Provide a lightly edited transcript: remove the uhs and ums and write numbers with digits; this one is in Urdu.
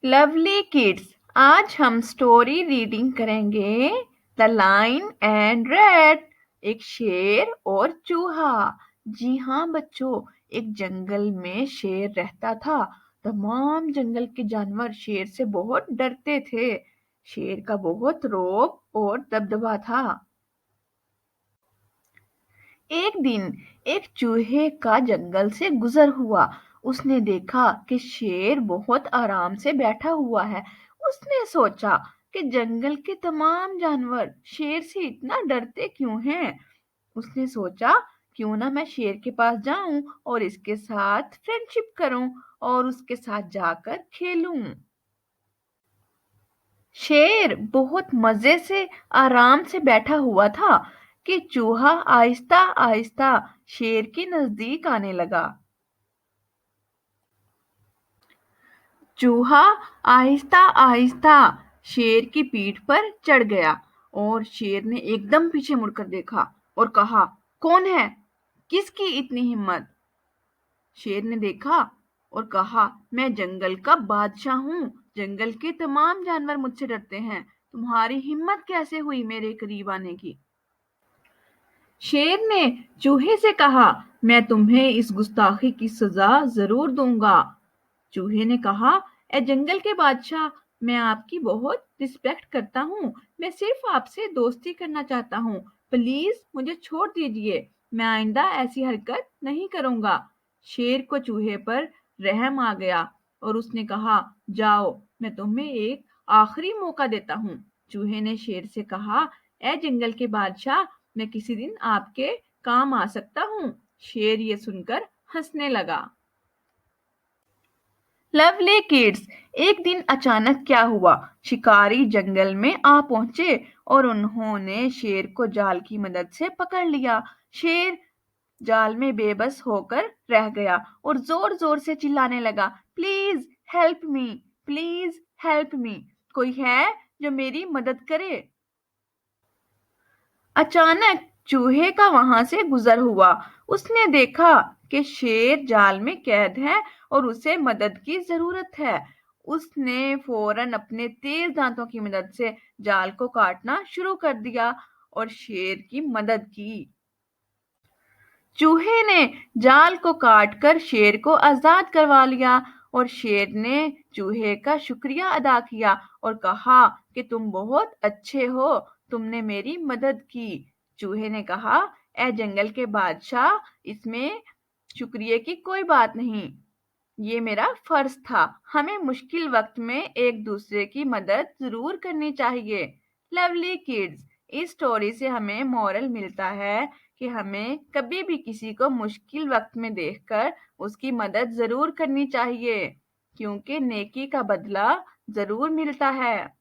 لولی کڈس، آج ہم اسٹوری ریڈنگ کریں گے دا لائن اینڈ ریٹ، ایک شیر اور چوہا۔ جی ہاں بچوں، ایک جنگل میں شیر رہتا تھا۔ تمام جنگل کے جانور شیر سے بہت ڈرتے تھے۔ شیر کا بہت رعب اور دبدبا تھا۔ ایک دن ایک چوہے کا جنگل سے گزر ہوا۔ اس نے دیکھا کہ شیر بہت آرام سے بیٹھا ہوا ہے۔ اس نے سوچا کہ جنگل کے تمام جانور شیر سے اتنا ڈرتے کیوں ہیں۔ اس نے سوچا کیوں نہ میں شیر کے پاس جاؤں اور اس کے ساتھ فرینڈ شپ کروں اور اس کے ساتھ جا کر کھیلوں۔ شیر بہت مزے سے آرام سے بیٹھا ہوا تھا کہ چوہا آہستہ آہستہ شیر کے نزدیک آنے لگا۔ چوہا آہستہ آہستہ شیر کی پیٹھ پر چڑھ گیا اور شیر نے ایک دم پیچھے مڑ کر دیکھا اور کہا، کون ہے؟ کس کی اتنی ہمت؟ شیر نے دیکھا اور کہا، میں جنگل کا بادشاہ ہوں۔ جنگل کے تمام جانور مجھ سے ڈرتے ہیں۔ تمہاری ہمت کیسے ہوئی میرے قریب آنے کی؟ شیر نے چوہے سے کہا، میں تمہیں اس گستاخی کی سزا ضرور دوں گا۔ چوہے نے کہا، اے جنگل کے بادشاہ، میں آپ کی بہت رسپیکٹ کرتا ہوں۔ میں صرف آپ سے دوستی کرنا چاہتا ہوں۔ پلیز مجھے چھوڑ دیجیے۔ میں آئندہ ایسی حرکت نہیں کروں گا۔ شیر کو چوہے پر رحم آ گیا اور اس نے کہا، جاؤ، میں تمہیں ایک آخری موقع دیتا ہوں۔ چوہے نے شیر سے کہا، اے جنگل کے بادشاہ، میں کسی دن آپ کے کام آ سکتا ہوں۔ شیر یہ سن کر ہنسنے لگا۔ لولی کڈس، ایک دن اچانک کیا ہوا؟ شکاری جنگل میں آ پہنچے اور انہوں نے شیر کو جال کی مدد سے پکڑ لیا۔ شیر جال میں بے بس ہو کر رہ گیا اور زور زور سے چلانے لگا، please help me, please help me, کوئی ہے جو میری مدد کرے؟ اچانک چوہے کا وہاں سے گزر ہوا۔ اس نے دیکھا کہ شیر جال میں قید ہے اور اسے مدد کی ضرورت ہے۔ اس نے فوراً اپنے تیز دانتوں کی مدد سے جال کو کاٹنا شروع کر دیا اور شیر کی مدد کی۔ چوہے نے جال کو کاٹ کر شیر کو آزاد کروا لیا اور شیر نے چوہے کا شکریہ ادا کیا اور کہا کہ تم بہت اچھے ہو، تم نے میری مدد کی۔ چوہے نے کہا، اے جنگل کے بادشاہ، اس میں شکریہ کی کوئی بات نہیں، یہ میرا فرض تھا۔ ہمیں مشکل وقت میں ایک دوسرے کی مدد ضرور کرنی چاہیے۔ لولی کڈز، اس سٹوری سے ہمیں مورل ملتا ہے کہ ہمیں کبھی بھی کسی کو مشکل وقت میں دیکھ کر اس کی مدد ضرور کرنی چاہیے، کیونکہ نیکی کا بدلہ ضرور ملتا ہے۔